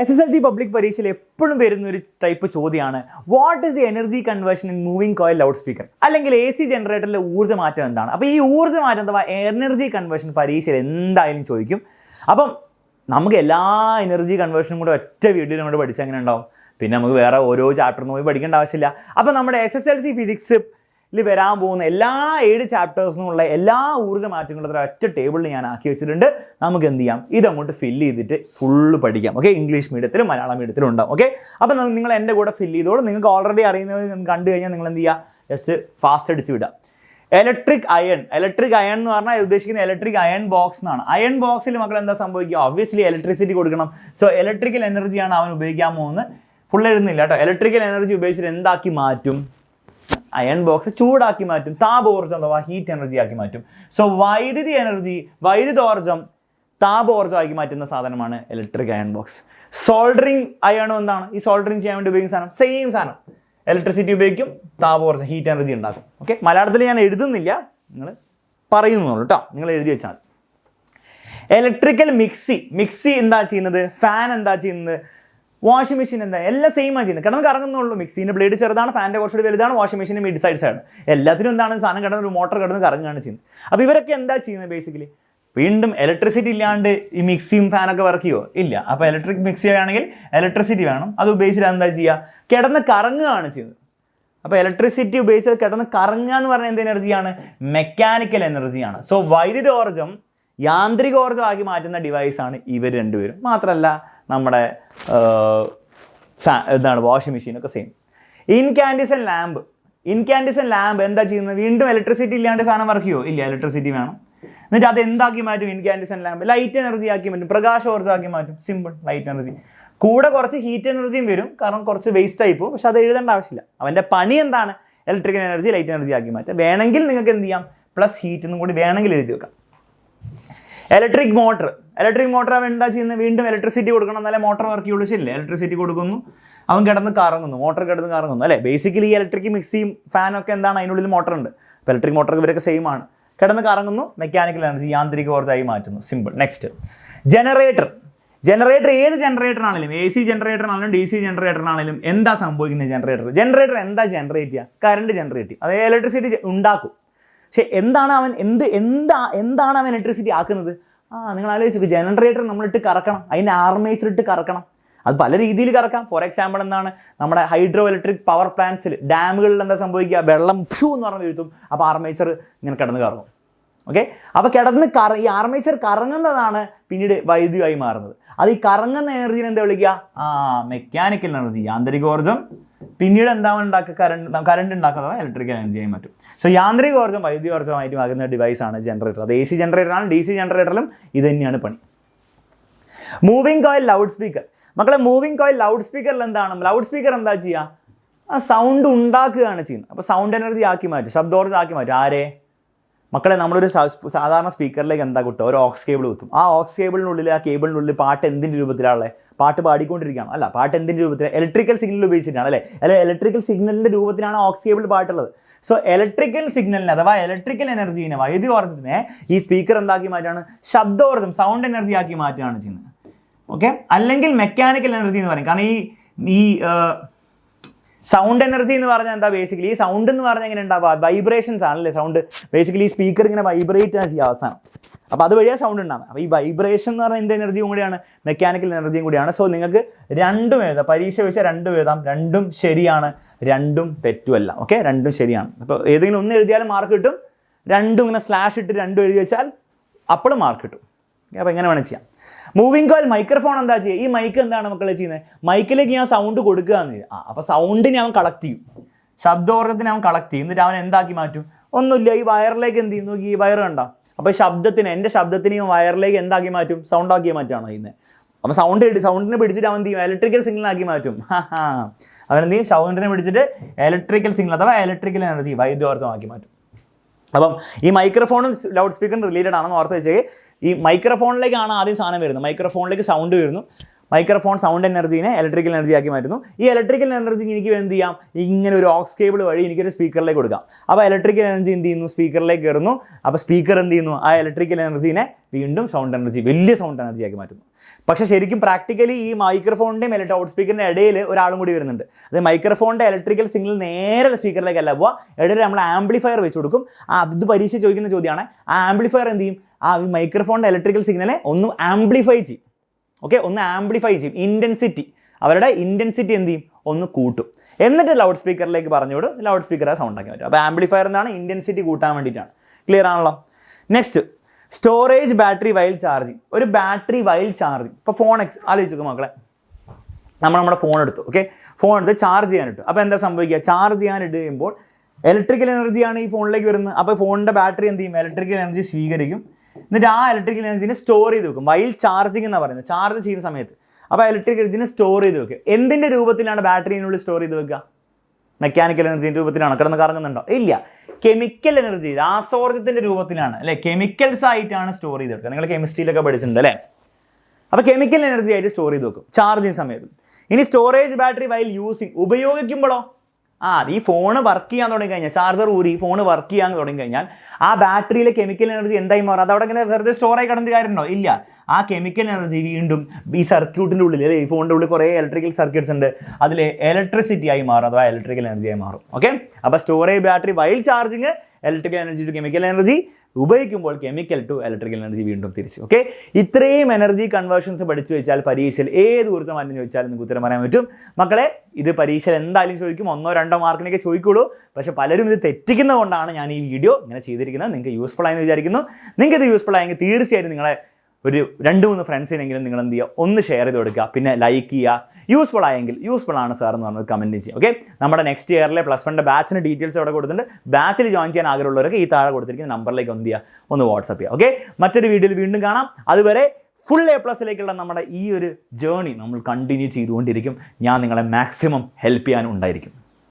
SSLC public പരീക്ഷയിൽ എപ്പോഴും വരുന്ന ഒരു ടൈപ്പ് ചോദ്യമാണ് what is the energy conversion in moving coil loud speaker, അല്ലെങ്കിൽ AC ജനറേറ്ററിലെ ഊർജ്ജ മാറ്റം എന്താണ്. അപ്പോൾ ഈ ഊർജ്ജ മാറ്റം അഥവാ എനർജി കൺവേർഷൻ പരീക്ഷയിൽ എന്തായാലും ചോദിക്കും. അപ്പം നമുക്ക് എല്ലാ എനർജി കൺവേർഷനും കൂടെ ഒറ്റ വീഡിയോയിലും കൂടെ പഠിച്ചാൽ എങ്ങനെ ഉണ്ടാവും, പിന്നെ നമുക്ക് വേറെ ഓരോ ചാപ്റ്ററിനും പോയി പഠിക്കേണ്ട ആവശ്യമില്ല. അപ്പോൾ നമ്മുടെ SSLC ഫിസിക്സ് വരാൻ പോകുന്ന എല്ലാ 7 ചാപ്റ്റേഴ്സിനുള്ള എല്ലാ ഊർജ്ജ മാറ്റങ്ങളും ഒറ്റ ടേബിളിൽ ഞാൻ ആക്കി വെച്ചിട്ടുണ്ട്. നമുക്ക് എന്ത് ചെയ്യാം, ഇതങ്ങോട്ട് ഫില്ല് ചെയ്തിട്ട് ഫുള്ള് പഠിക്കാം. ഓക്കെ, ഇംഗ്ലീഷ് മീഡിയത്തിലും മലയാളം മീഡിയത്തിലും ഉണ്ടാവും. ഓക്കെ, അപ്പോൾ നിങ്ങൾ എൻ്റെ കൂടെ ഫില്ല് ചെയ്തോളൂ. നിങ്ങൾക്ക് ഓൾറെഡി അറിയുന്നത് കണ്ടു കഴിഞ്ഞാൽ നിങ്ങൾ എന്ത് ചെയ്യുക, ജസ്റ്റ് ഫാസ്റ്റ് അടിച്ച് വിടാം. ഇലക്ട്രിക് അയൺ എന്ന് പറഞ്ഞാൽ ഉദ്ദേശിക്കുന്ന ഇലക്ട്രിക് അയൺ ബോക്സ് എന്നാണ്. അയൺ ബോക്സിൽ മക്കൾ എന്താ സംഭവിക്കുക, ഒബ്വിയസ്ലി ഇലക്ട്രിസിറ്റി കൊടുക്കണം. സോ ഇലക്ട്രിക്കൽ എനർജിയാണ് അവൻ ഉപയോഗിക്കാൻ പോകുന്നത്. ഫുൾ എഴുതുന്നില്ല കേട്ടോ. ഇലക്ട്രിക്കൽ എനർജി ഉപയോഗിച്ചിട്ട് എന്താക്കി മാറ്റും, അയൺ ബോക്സ് ചൂടാക്കി മാറ്റും, താപോർജ്ജം അഥവാ ഹീറ്റ് എനർജി ആക്കി മാറ്റും. സോ വൈദ്യുതോർജ്ജം താപോർജ്ജമാക്കി മാറ്റുന്ന സാധനമാണ് ഇലക്ട്രിക് അയൺ ബോക്സ്. സോൾഡറിങ് അയണോ എന്താണ്, ഈ സോൾഡറിങ് ചെയ്യാൻ വേണ്ടി ഉപയോഗിക്കുന്ന സാധനം, സെയിം സാധനം. ഇലക്ട്രിസിറ്റി ഉപയോഗിക്കും, താപോർജ്ജം ഹീറ്റ് എനർജി ഉണ്ടാക്കും. ഓക്കെ, മലയാളത്തിൽ ഞാൻ എഴുതുന്നില്ല, നിങ്ങൾ പറയുന്നുള്ളൂ കേട്ടോ, നിങ്ങൾ എഴുതി വെച്ചാൽ. ഇലക്ട്രിക്കൽ മിക്സി എന്താ ചെയ്യുന്നത്, ഫാൻ എന്താ ചെയ്യുന്നത്, വാഷിംഗ് മെഷീൻ എന്താ, എല്ലാം സെയിം ആണ് ചെയ്യുന്നത്. കിടന്ന് കറങ്ങുന്നുള്ളൂ. മിക്സീൻ്റെ ബ്ലേഡ് ചെറുതാണ്, ഫാൻ്റെ കുറച്ചുകൂടി വലുതാണ്, വാഷിംഗ് മെഷീൻ്റെ മിഡ് സൈഡ്സ് ആണ്. എല്ലാത്തിനും എന്താണ് സാധനം കിടന്ന് ഒരു മോട്ടർ കിടന്ന് കറങ്ങുകയാണ് ചെയ്യുന്നത്. അപ്പോൾ ഇവരൊക്കെ എന്താ ചെയ്യുന്നത്, ബേസിക്കലി വീണ്ടും ഇലക്ട്രിസിറ്റി ഇല്ലാണ്ട് ഈ മിക്സിയും ഫാനൊക്കെ വർക്ക് ചെയ്യുമോ, ഇല്ല. അപ്പോൾ ഇലക്ട്രിക് മിക്സി ആണെങ്കിൽ ഇലക്ട്രിസിറ്റി വേണം. അത് ഉപയോഗിച്ചിട്ട് എന്താ ചെയ്യുക, കിടന്ന് കറങ്ങുകയാണ് ചെയ്യുന്നത്. അപ്പോൾ ഇലക്ട്രിസിറ്റി ഉപയോഗിച്ച് കിടന്ന് കറങ്ങുക എന്ന് പറഞ്ഞാൽ എന്ത് എനർജിയാണ്, മെക്കാനിക്കൽ എനർജിയാണ്. സോ വൈദ്യുതോർജ്ജം യാന്ത്രികോർജ്ജമാക്കി മാറ്റുന്ന ഡിവൈസാണ് ഇവർ രണ്ടുപേരും. മാത്രമല്ല നമ്മുടെ എന്താണ് വാഷിംഗ് മെഷീനൊക്കെ സെയിം. ഇൻകാൻഡിസെന്റ് ലാമ്പ് എന്താ ചെയ്യുന്നത്, വീണ്ടും ഇലക്ട്രിസിറ്റി ഇല്ലാണ്ട് സാധനം വർക്ക് ചെയ്യുമോ, ഇല്ല, ഇലക്ട്രിസിറ്റി വേണം. എന്നിട്ട് അത് എന്താക്കി മാറ്റും, ഇൻകാൻഡിസെന്റ് ലാമ്പ് ലൈറ്റ് എനർജി ആക്കി മാറ്റും, പ്രകാശോർജ്ജമാക്കി മാറ്റും. Simple, light energy. കൂടെ കുറച്ച് ഹീറ്റ് എനർജിയും വരും, കാരണം കുറച്ച് വേസ്റ്റ് ആയി പോകും. പക്ഷെ അത് എഴുതേണ്ട ആവശ്യമില്ല. അവൻ്റെ പണി എന്താണ്, ഇലക്ട്രിക്കൽ എനർജി ലൈറ്റ് എനർജി ആക്കി മാറ്റാം. വേണമെങ്കിൽ നിങ്ങൾക്ക് എന്ത് ചെയ്യാം, പ്ലസ് ഹീറ്റ് എന്നും കൂടി വേണമെങ്കിൽ എഴുതി വെക്കാം. ഇലക്ട്രിക് മോട്ടർ അവൻ എന്താ ചെയ്യുന്നത്, വീണ്ടും ഇലക്ട്രിസിറ്റി കൊടുക്കണം, എന്നാലേ മോട്ടർ വർക്ക് ചെയ്യുള്ളൂ. ശരിയല്ലേ, ഇലക്ട്രിസിറ്റി കൊടുക്കുന്നു, അവൻ കിടന്ന് കറങ്ങുന്നു, മോട്ടർ കിടന്ന് കറങ്ങുന്നു അല്ലേ. ബേസിക്കലി ഈ ഇലക്ട്രിക് മിക്സിയും ഫാനൊക്കെ എന്താണ്, അതിനുള്ളിൽ മോട്ടർ ഉണ്ട്. അപ്പോൾ ഇലക്ട്രിക് മോട്ടർ ഇവരൊക്കെ സെയിം ആണ്. കിടന്ന് കറങ്ങുന്നു, മെക്കാനിക്കൽ എനർജി യാന്ത്രികോർജ്ജമായി മാറ്റുന്നു. സിമ്പിൾ. നെക്സ്റ്റ്, ജനറേറ്റർ ഏത് ജനറേറ്ററാണെങ്കിലും, AC ജനറേറ്ററിനാണെങ്കിലും DC ജനറേറ്ററിനാണെങ്കിലും എന്താ സംഭവിക്കുന്നത്, ജനറേറ്റർ എന്താ ജനറേറ്റ് ചെയ്യുക, കറണ്ട് ജനറേറ്റ് ചെയ്യും, അതായത് ഇലക്ട്രിസിറ്റി ഉണ്ടാക്കും. പക്ഷെ എന്താണ് അവൻ ഇലക്ട്രിസിറ്റി ആക്കുന്നത്, നിങ്ങൾ ആലോചിച്ചു, ജനറേറ്റർ നമ്മളിട്ട് കറക്കണം, അതിൻ്റെ ആർമേച്ചർ ഇട്ട് കറക്കണം. അത് പല രീതിയിൽ കറക്കാം. ഫോർ എക്സാമ്പിൾ എന്താണ്, നമ്മുടെ ഹൈഡ്രോ ഇലക്ട്രിക് പവർ പ്ലാന്റ്സിൽ, ഡാമുകളിൽ എന്താ സംഭവിക്കുക, വെള്ളം എന്ന് പറഞ്ഞ് വീഴ്ത്തും, അപ്പോൾ ആർമേച്ചർ ഇങ്ങനെ കിടന്ന് കറങ്ങും. ഓക്കെ, അപ്പോൾ ഈ ആർമേച്ചർ കറങ്ങുന്നതാണ് പിന്നീട് വൈദ്യുതിയായി മാറുന്നത്. അത് ഈ കറങ്ങുന്ന എനർജിനെ എന്താ വിളിക്കുക, മെക്കാനിക്കൽ എനർജി, യാന്ത്രികോർജ്ജം. പിന്നീട് എന്താണ് ഉണ്ടാക്കുക, കറണ്ട് ഉണ്ടാക്കുന്നത് ഇലക്ട്രിക്കൽ എനർജിയായി മാറ്റും. സോ യാന്ത്രികോർജ്ജം വൈദ്യുതോർജ്ജമായിട്ട് ആകുന്ന ഡിവൈസാണ് ജനറേറ്റർ. അത് AC ജനറേറ്ററാണ്, DC ജനറേറ്ററിലും ഇത് തന്നെയാണ് പണി. Moving coil loud speaker. മക്കളെ, മൂവിംഗ് കോയിൽ ലൗഡ് സ്പീക്കറിൽ എന്താണ്, ലൗഡ് സ്പീക്കർ എന്താ ചെയ്യുക, സൗണ്ട് ഉണ്ടാക്കുകയാണ് ചെയ്യുന്നത്. അപ്പോൾ സൗണ്ട് എനർജി ആക്കി മാറ്റും, ശബ്ദോർജ്ജം ആക്കി മാറ്റും. ആരെ മക്കളെ, നമ്മളൊരു സാധാരണ സ്പീക്കറിലേക്ക് എന്താ കുത്തുക, ഒരു ഓക്സ് കേബിൾ കുത്തും. ആ ഓക്സ് കേബിളിനുള്ളിൽ, ആ കേബിളിനുള്ളിൽ പാട്ട് എന്തിൻ്റെ രൂപത്തിലാണല്ലേ, പാട്ട് പാടിക്കൊണ്ടിരിക്കുകയാണ്. അല്ല, പാട്ട് എന്തിൻ്റെ രൂപത്തിൽ, ഇലക്ട്രിക്കൽ സിഗ്നൽ ഉപയോഗിച്ചിട്ടാണ് അല്ലേ. ഇലക്ട്രിക്കൽ സിഗ്നലിൻ്റെ രൂപത്തിലാണ് ഓക്സ് കേബിൾ പാട്ടുള്ളത്. സോ ഇലക്ട്രിക്കൽ സിഗ്നലിനെ അഥവാ ഇലക്ട്രിക്കൽ എനർജീനെ, വൈദ്യുതോർജ്ജത്തിനെ ഈ സ്പീക്കർ എന്താക്കി മാറ്റുകയാണ്, ശബ്ദോർജ്ജം, സൗണ്ട് എനർജി ആക്കി മാറ്റുകയാണ് ചെയ്യുന്നത്. ഓക്കെ, അല്ലെങ്കിൽ മെക്കാനിക്കൽ എനർജി എന്ന് പറയും. കാരണം ഈ സൗണ്ട് എനർജി എന്ന് പറഞ്ഞാൽ എന്താ, ബേസിക്കലി ഈ സൗണ്ട് എന്ന് പറഞ്ഞാൽ എങ്ങനെ ഉണ്ടാവുക, വൈബ്രേഷൻസ് ആണല്ലേ സൗണ്ട്. ബേസിക്കലി ഈ സ്പീക്കർ ഇങ്ങനെ വൈബ്രേറ്റ് ആണ് ചെയ്യുക അവസാനം. അപ്പോൾ അതുവഴിയാണ് സൗണ്ട് ഉണ്ടാകുന്നത്. അപ്പോൾ ഈ വൈബ്രേഷൻ എന്ന് പറഞ്ഞാൽ എന്ത് എനർജിയും കൂടിയാണ്, മെക്കാനിക്കൽ എനർജിയും കൂടിയാണ്. സോ നിങ്ങൾക്ക് രണ്ടും എഴുതാം, പരീക്ഷ വെച്ചാൽ രണ്ടും എഴുതാം. രണ്ടും ശരിയാണ്, രണ്ടും തെറ്റുമല്ല. ഓക്കെ, രണ്ടും ശരിയാണ്. അപ്പോൾ ഏതെങ്കിലും ഒന്ന് എഴുതിയാലും മാർക്ക് കിട്ടും. രണ്ടും ഇങ്ങനെ സ്ലാഷ് ഇട്ട് രണ്ടും എഴുതി വെച്ചാൽ അപ്പോഴും മാർക്ക് കിട്ടും. അപ്പോൾ എങ്ങനെ വേണം ചെയ്യാം. മൂവിംഗ് കോയിൽ മൈക്രോഫോൺ എന്താ ചെയ്യുക, ഈ മൈക്ക് എന്താണ് മക്കളെ ചെയ്യുന്നത്, മൈക്കിലേക്ക് ഞാൻ സൗണ്ട് കൊടുക്കുക എന്ന് ചെയ്യും. അപ്പോൾ സൗണ്ടിനെ അവൻ കളക്ട് ചെയ്യും, ശബ്ദോർജ്ജത്തിനെ അവൻ കളക്ട് ചെയ്യും. എന്നിട്ട് അവൻ എന്താക്കി മാറ്റും, ഒന്നുമില്ല, ഈ വയറിലേക്ക് എന്ത് ചെയ്യും, നോക്കി ഈ വയർ കണ്ടോ. അപ്പോൾ എൻ്റെ ശബ്ദത്തിനെയും വയറിലേക്ക് എന്താക്കി മാറ്റും, സൗണ്ട് ആക്കി മാറ്റുകയാണോ ചെയ്യുന്നത്. അപ്പോൾ സൗണ്ടിനെ പിടിച്ചിട്ട് അവൻ എന്ത് ചെയ്യും, ഇലക്ട്രിക്കൽ സിഗ്നൽ ആക്കി മാറ്റും. അവൻ എന്ത് ചെയ്യും, സൗണ്ടിനെ പിടിച്ചിട്ട് ഇലക്ട്രിക്കൽ സിഗ്നൽ അഥവാ ഇലക്ട്രിക്കൽ എനർജി വൈദ്യുതോർജ്ജമാക്കി മാറ്റും. അപ്പം ഈ മൈക്രോഫോണും ലൗഡ് സ്പീക്കറും റിലേറ്റഡ് ആണെന്ന് ഓർത്ത് വെച്ചേ. ഈ മൈക്രോഫോണിലേക്കാണ് ആദ്യം സാധനം വരുന്നത്, മൈക്രോഫോണിലേക്ക് സൗണ്ട് വരുന്നു, മൈക്രോഫോൺ സൗണ്ട് എനർജീനെ ഇലക്ട്രിക്കൽ എനർജി ആക്കി മാറ്റുന്നു. ഈ ഇലക്ട്രിക്കൽ എനർജി എനിക്ക് എന്ത് ചെയ്യാം, ഇങ്ങനെ ഒരു ഓക്സ് കേബിൾ വഴി എനിക്കൊരു സ്പീക്കറിലേക്ക് കൊടുക്കാം. അപ്പോൾ ഇലക്ട്രിക്കൽ എനർജി എന്ത് ചെയ്യുന്നു, സ്പീക്കറിലേക്ക് കയറുന്നു. അപ്പോൾ സ്പീക്കർ എന്ത് ചെയ്യുന്നു, ആ ഇലക്ട്രിക്കൽ എനർജീനെ വീണ്ടും സൗണ്ട് എനർജി, വലിയ സൗണ്ട് എനർജി ആക്കി മാറ്റുന്നു. പക്ഷേ ശരിക്കും പ്രാക്ടിക്കലി ഈ മൈക്രോഫോണിൻ്റെയും ലൗഡ് സ്പീക്കറിൻ്റെ ഇടയിൽ ഒരാളും കൂടി വരുന്നുണ്ട്. അത് മൈക്രോഫോണിൻ്റെ ഇലക്ട്രിക്കൽ സിഗ്നൽ നേരെ സ്പീക്കറിലേക്കല്ല പോവുക, ഇടയിൽ നമ്മൾ ആംപ്ലിഫയർ വെച്ച് കൊടുക്കും. ഇത് പരീക്ഷ ചോദിക്കുന്ന ചോദ്യമാണ്. ആ ആംപ്ലിഫയർ എന്ത് ചെയ്യും, ആ മൈക്രോഫോണിൻ്റെ ഇലക്ട്രിക്കൽ സിഗ്നലെ ഒന്ന് ആംപ്ലിഫൈ ചെയ്യും. ഓക്കെ, ഒന്ന് ആംപ്ലിഫൈ ചെയ്യും. ഇൻറ്റൻസിറ്റി, അവരുടെ ഇൻറ്റൻസിറ്റി എന്ത് ചെയ്യും, ഒന്ന് കൂട്ടും. എന്നിട്ട് ലൗഡ് സ്പീക്കറിലേക്ക് പറഞ്ഞുകൊണ്ട് ലൗഡ് സ്പീക്കർ ആ സൗണ്ട് ആക്കി മാറ്റും. അപ്പോൾ ആംപ്ലിഫയർ എന്താണ്, ഇൻറ്റൻസിറ്റി കൂട്ടാൻ വേണ്ടിയിട്ടാണ്. ക്ലിയർ ആണല്ലോ. Next, storage battery while charging. ഒരു ബാറ്ററി വൈൽ ചാർജിങ്. ഇപ്പോൾ ഫോൺ ആലോചിച്ചു മക്കളെ, നമ്മുടെ ഫോൺ എടുത്തു. ഓക്കെ, ഫോൺ എടുത്ത് ചാർജ് ചെയ്യാനിട്ടു. അപ്പോൾ എന്താ സംഭവിക്കുക, ചാർജ് ചെയ്യാനിട്ട് കഴിയുമ്പോൾ ഇലക്ട്രിക്കൽ എനർജിയാണ് ഈ ഫോണിലേക്ക് വരുന്നത്. അപ്പോൾ ഫോണിൻ്റെ ബാറ്ററി എന്ത് ചെയ്യും, ഇലക്ട്രിക്കൽ എനർജി സ്വീകരിക്കും. എന്നിട്ട് ആ ഇലക്ട്രിക്കൽ എനർജിനെ സ്റ്റോർ ചെയ്ത് വെക്കും. വൈൽ ചാർജിങ് എന്നാണ് പറയുന്നത്, ചാർജ് ചെയ്യുന്ന സമയത്ത്. അപ്പോൾ ഇലക്ട്രിക്കൽ എനർജിനെ സ്റ്റോർ ചെയ്ത് വെക്കുക. എന്തിൻ്റെ രൂപത്തിലാണ് ബാറ്ററിനുള്ളിൽ സ്റ്റോർ ചെയ്ത് വെക്കുക? മെക്കാനിക്കൽ എനർജിൻ്റെ രൂപത്തിലാണ്. കിടന്ന് കറങ്ങുന്നുണ്ടോ? ഇല്ല, കെമിക്കൽ എനർജി, രാസോർജ്ജത്തിൻ്റെ രൂപത്തിലാണ്, അല്ലേ? കെമിക്കൽസ് ആയിട്ടാണ് സ്റ്റോർ ചെയ്ത് വെക്കുക. നിങ്ങൾ കെമിസ്ട്രിയിലൊക്കെ പഠിച്ചിട്ടുണ്ട് അല്ലേ? അപ്പോൾ കെമിക്കൽ എനർജി ആയിട്ട് സ്റ്റോർ ചെയ്ത് വെക്കും ചാർജ് ചെയ്യുന്ന സമയത്ത്. ഇനി സ്റ്റോറേജ് ബാറ്ററി വൈൽ യൂസിങ്, ഉപയോഗിക്കുമ്പോഴോ, ഈ ഫോണ് വർക്ക് ചെയ്യാൻ തുടങ്ങിക്കഴിഞ്ഞാൽ, ചാർജർ ഊരി ഫോണ് വർക്ക് ചെയ്യാൻ തുടങ്ങിക്കഴിഞ്ഞാൽ ആ ബാറ്ററിയിലെ കെമിക്കൽ എനർജി എന്തായി മാറും? അതവിടെ ഇങ്ങനെ വെറുതെ സ്റ്റോറായി കിടന്ന കാര്യമുണ്ടോ? ഇല്ല, ആ കെമിക്കൽ എനർജി വീണ്ടും ഈ സർക്യൂട്ടിൻ്റെ ഉള്ളിൽ, അല്ലെ, ഈ ഫോണിൻ്റെ ഉള്ളിൽ കുറേ ഇലക്ട്രിക്കൽ സർക്യൂട്ട്സ് ഉണ്ട്, അതിൽ ഇലക്ട്രിസിറ്റി ആയി മാറും, അഥവാ ഇലക്ട്രിക്കൽ എനർജി ആയി മാറും. ഓക്കെ, അപ്പോൾ storage battery while charging, electrical energy to chemical energy, ഉപയോഗിക്കുമ്പോൾ കെമിക്കൽ ടു ഇലക്ട്രിക്കൽ എനർജി വീണ്ടും തിരിച്ചു. ഓക്കെ, ഇത്രയും എനർജി കൺവേർഷൻസ് പഠിച്ചു വെച്ചാൽ പരീക്ഷയിൽ ഏത് ഊർജ്ജമാണെന്ന് ചോദിച്ചാൽ നിങ്ങൾക്ക് ഉത്തരം പറയാൻ പറ്റും. മക്കളെ, ഇത് പരീക്ഷയിൽ എന്തായാലും ചോദിക്കും, 1-2 മാർക്കിനൊക്കെ ചോദിക്കുള്ളൂ. പക്ഷേ പലരും ഇത് തെറ്റിക്കുന്നത് കൊണ്ടാണ് ഞാൻ ഈ വീഡിയോ ഇങ്ങനെ ചെയ്തിരിക്കുന്നത്. നിങ്ങൾക്ക് യൂസ്ഫുൾ ആയെന്ന് വിചാരിക്കുന്നു. നിങ്ങൾക്ക് ഇത് യൂസ്ഫുൾ ആയെങ്കിൽ തീർച്ചയായിട്ടും നിങ്ങളെ ഒരു 2-3 ഫ്രണ്ട്സിനെങ്കിലും നിങ്ങൾ എന്ത് ചെയ്യുക, ഒന്ന് ഷെയർ ചെയ്ത് കൊടുക്കുക, പിന്നെ ലൈക്ക് ചെയ്യുക. യൂസ്ഫുൾ ആയെങ്കിൽ യൂസ്ഫുൾ ആണ് സാർ എന്ന് പറഞ്ഞത് കമൻറ്റ് ചെയ്യുക. ഓക്കെ, നമ്മുടെ നെക്സ്റ്റ് ഇയറിലെ +1 ബാച്ചിന് ഡീറ്റെയിൽസ് അവിടെ കൊടുത്തിട്ടുണ്ട്. ബാച്ചിൽ ജോയിൻ ചെയ്യാൻ ആഗ്രഹമുള്ളവരൊക്കെ ഈ താഴെ കൊടുത്തിരിക്കുന്ന നമ്പറിലേക്ക് എന്ത് ചെയ്യുക, ഒന്ന് വാട്സപ്പ് ചെയ്യുക. ഓക്കെ, മറ്റൊരു വീഡിയോയിൽ വീണ്ടും കാണാം. അതുവരെ ഫുൾ A+ലേക്കുള്ള നമ്മുടെ ഈ ഒരു ജേർണി നമ്മൾ കണ്ടിന്യൂ ചെയ്തുകൊണ്ടിരിക്കും. ഞാൻ നിങ്ങളെ മാക്സിമം ഹെൽപ്പ് ചെയ്യാനും ഉണ്ടായിരിക്കും.